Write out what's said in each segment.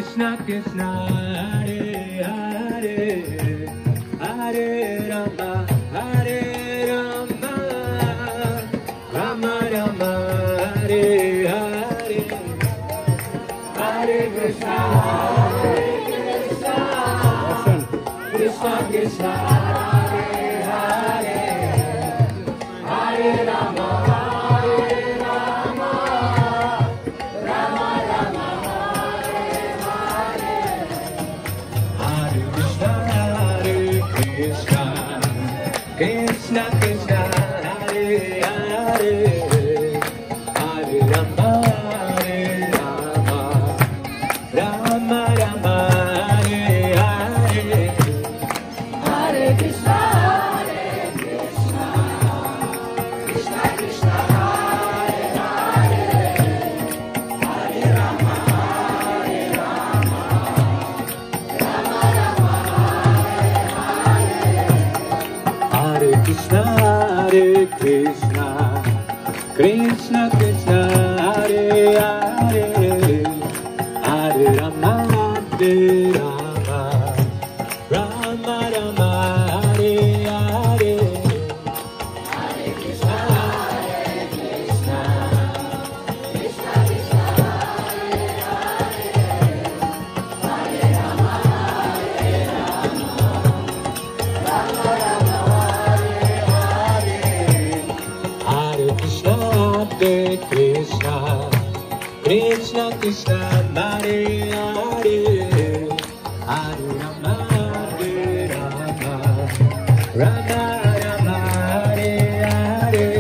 Krishna Krishna Hare Hare Hare Rama Hare Rama Rama Rama Hare Hare Hare Krishna Krishna Krishna Hare Hare Hare Rama Hare Rama Rama Rama Hare Hare Hare Krishna Krishna Krishna Hare Hare Hare Rama Hare Rama Rama Rama Hare Hare Hare Krishna Krishna Krishna Hare Hare Hare Rama Hare Rama Rama Rama Hare Krishna Krishna Krishna Hare Hare Hare Rama Hare Rama Rama Rama Hare Hare Hare Krishna Krishna Krishna Hare Hare Hare Rama Hare Rama Rama Rama Hare Hare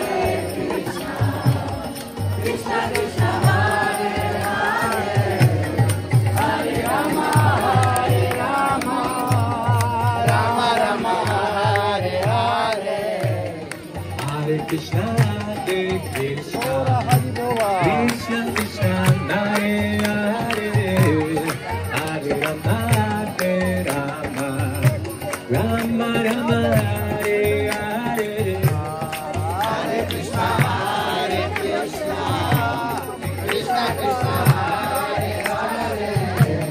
Krishna Krishna Krishna Hare Hare Hare Rama Hare Rama Rama Rama Hare Hare Hare Krishna Krishna Krishna Hare Hare Hare Rama Hare Rama Rama Rama Hare Hare Hare Krishna Krishna Krishna Hare Hare Hare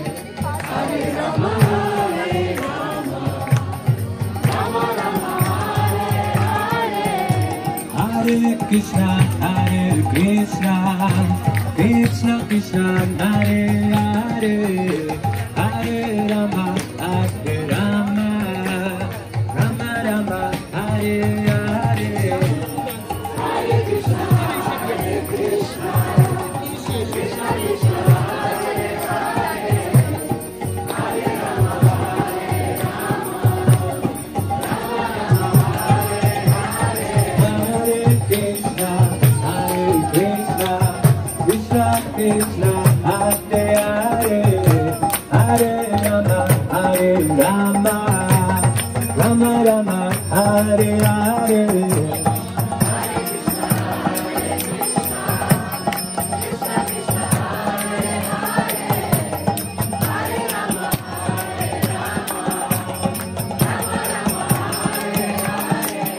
Rama Hare Rama Rama Rama Hare Hare Hare Krishna Krishna Krishna Hare Hare Hare Rama Hare Rama Rama Rama Hare Hare Krishna Krishna Krishna Hare Hare Hare Rama Hare Rama Rama Rama Hare Hare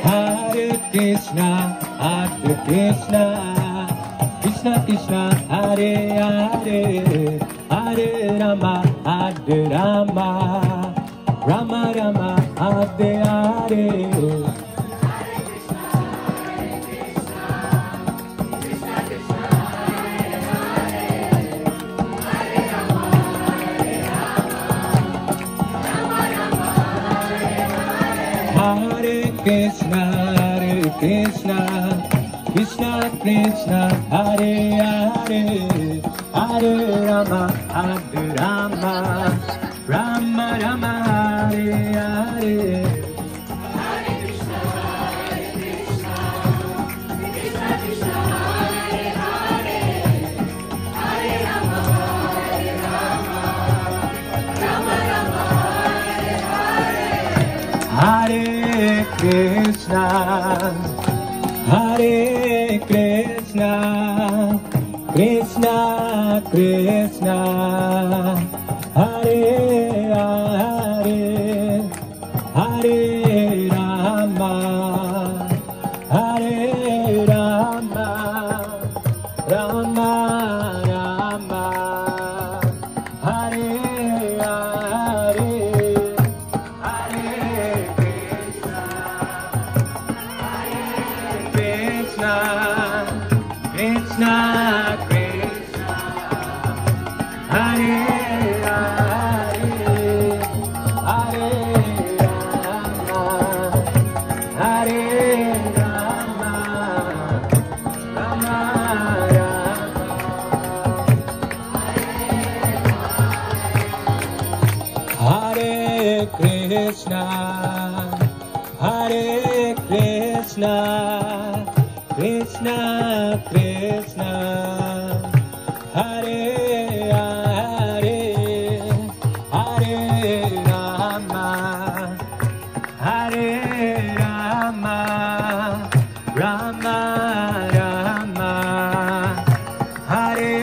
Hare Krishna Krishna Krishna Hare Hare Hare Rama Hare Rama Rama Rama Hare Hare Krishna Krishna Krishna Hare Hare Hare Rama Hare Rama Rama Rama Hare Hare Hare Krishna Krishna Krishna Hare Hare Hare Rama Hare Rama Rama Rama Hare Hare Hare Krishna Krishna Krishna Hare Hare Hare Rama Hare Rama Rama Rama Hare Hare Hare Krishna Krishna Krishna Hare Hare Hare Rama Hare Rama Rama Rama Hare Krishna Krishna Krishna Hare Hare Hare Rama Rama Rama Rama, Hare Hare, Hare Krishna, Krishna, Krishna, Krishna, Hare Hare, Hare Rama, Hare Rama, Rama Rama. Hare Krishna, Hare Krishna, Krishna Krishna, Hare Hare, Hare Rama, Hare Rama, Rama Rama, Hare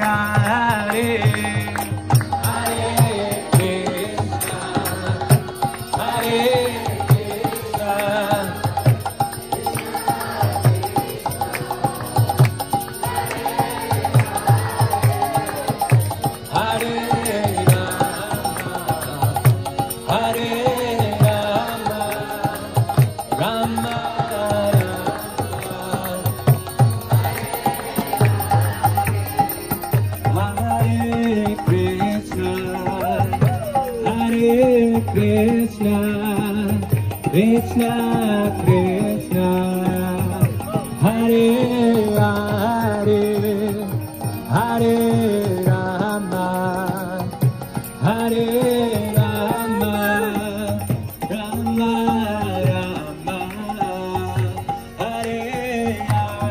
Hare, Hare Krishna, Hare Krishna, Hare Rama, Hare Rama, Rama Rama. Hare Krishna, Hare Krishna, Krishna Krishna, Hare Hare, Hare Rama, Hare Rama, Rama Rama, Hare Hare.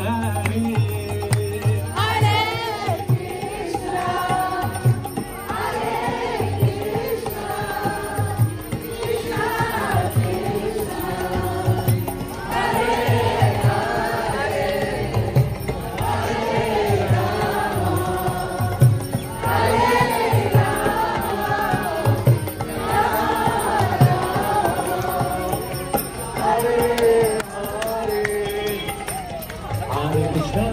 Hare Krishna,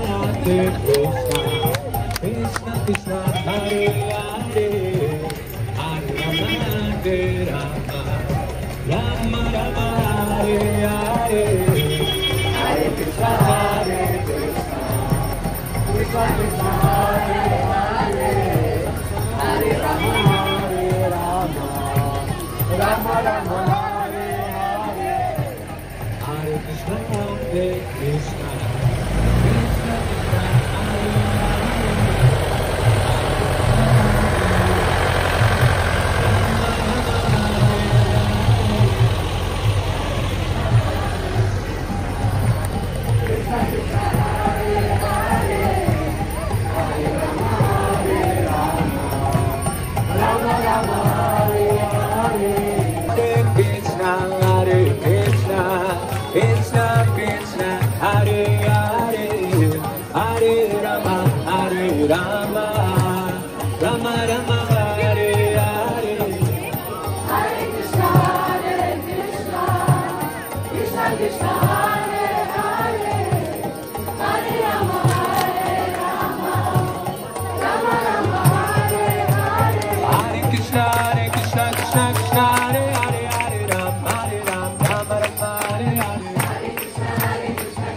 Hare Krishna, Krishna Krishna, Hare Hare, Hare Rama, Hare Hare Krishna, Hare Krishna, Krishna Krishna, Hare Hare, Hare Rama, Hare Rama, Rama Rama, Hare Hare, Hare Krishna, Hare Krishna, Krishna Krishna, Hare Hare, Hare Rama, Hare Rama, Rama Rama, Hare Hare, Hare Krishna, Hare Krishna. Krishna Krishna, Hare Hare, Hare Rama, Hare Rama, Rama Rama, Hare Hare. Hare Krishna, Hare Krishna, Krishna Krishna, Hare Hare, Hare Rama, Hare Rama, Rama Rama, Hare Hare. Hare Krishna, Krishna Krishna, Hare Hare, Hare Ram, Hare Ram, Rama Rama, Hare Hare. Hare Krishna,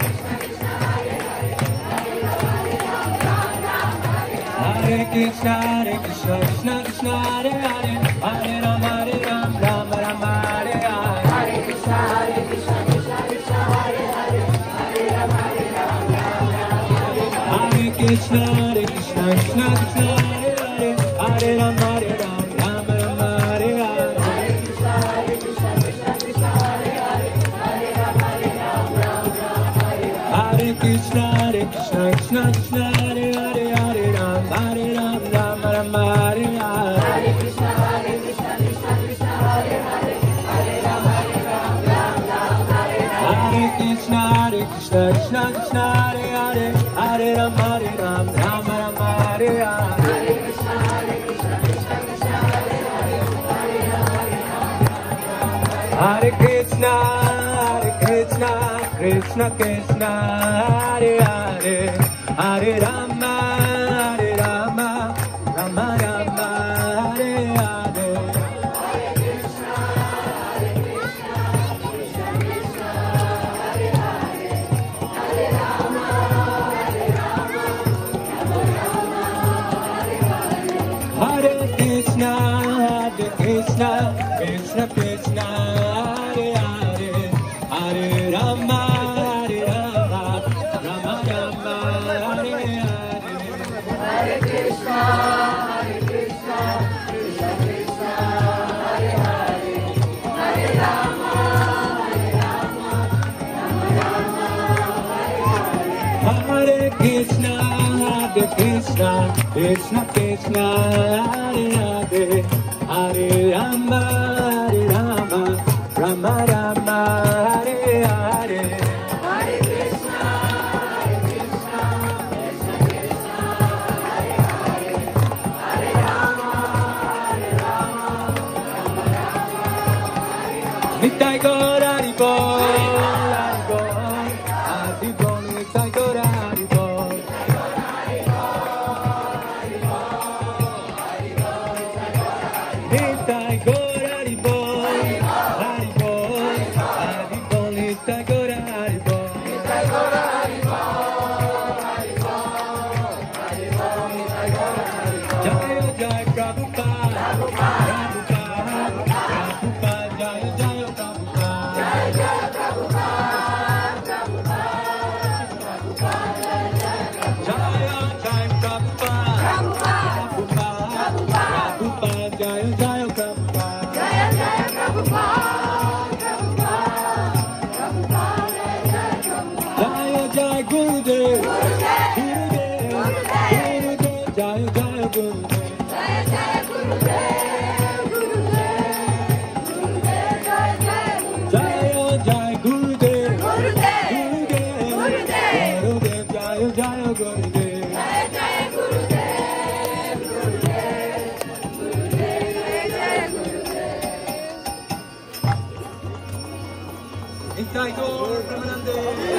Krishna Krishna, Hare Hare, Hare Rama, Hare Rama, Rama Hare Hare. Hare Krishna, Krishna Krishna, Hare Hare, Hare Ram, Hare Ram, Rama Rama, Hare Hare. Hare Krishna, Krishna Krishna, Hare Hare, Hare Rama, Hare Rama, Rama Hare Hare. Hare Krishna, Krishna Krishna, Hare Hare, Hare Ram, Hare Ram, Rama Rama, Hare Hare. Hare Krishna, Krishna Krishna, Hare Hare, Hare Rama, Hare Rama, Rama Hare Hare. Hare Krishna, Krishna Krishna, Hare Hare, Hare Ram, Hare Ram, Rama Rama, Hare Hare. Hare Krishna, Krishna Krishna, Hare Hare, Hare Rama, Hare Rama, Rama Hare Hare. Hare Krishna, Krishna Krishna, Hare Hare, Hare Ram, Hare Ram, Rama Rama, Hare Hare. Hare Krishna, Krishna Krishna, Hare Hare, Hare Rama, Hare Rama, Hare Krishna, Krishna Krishna, Hare Hare, Hare Rama, Hare Rama, Krishna, Krishna Krishna, Hare Hare, Hare Rama, Hare Rama, Rama Rama, Hare Hare. Hare Krishna, Krishna Krishna, Hare Hare, Hare Rama, Rama Rama, Hare Hare. Hare Krishna, Krishna Krishna, Hare Hare, Hare Rama, Rama Rama, Hare Hare. Hare Krishna, Krishna Krishna, Hare Hare, Hare Rama, Rama Rama, Nitai Gaur Haribol, Haribol, Nitai Gaur Haribol. Nitai Gaur Haribol, Haribol, Haribol, Nitai Gaur Haribol. Jaya Jaya Prabhupada, Prabhupada, Jaya Jaya Prabhupada. Jaya Jaya Prabhupada, Prabhupada, Jaya Jaya Prabhupada. Jaya Jaya Prabhupada, Prabhupada, Jaya Jaya Gurudev, Gurudev, Gurudev, Jaya Jaya Gurudev. Jaya Jaya Gurudev, Gurudev, Jaya Jaya Jaya Jaya Gurudev, Gurudev, Gurudev, Gurudev, Jaya Jaya Gurudev. Jaya Jaya Gurudev, Gurudev, Jaya Gurudev. Nitai Gaur Premanande.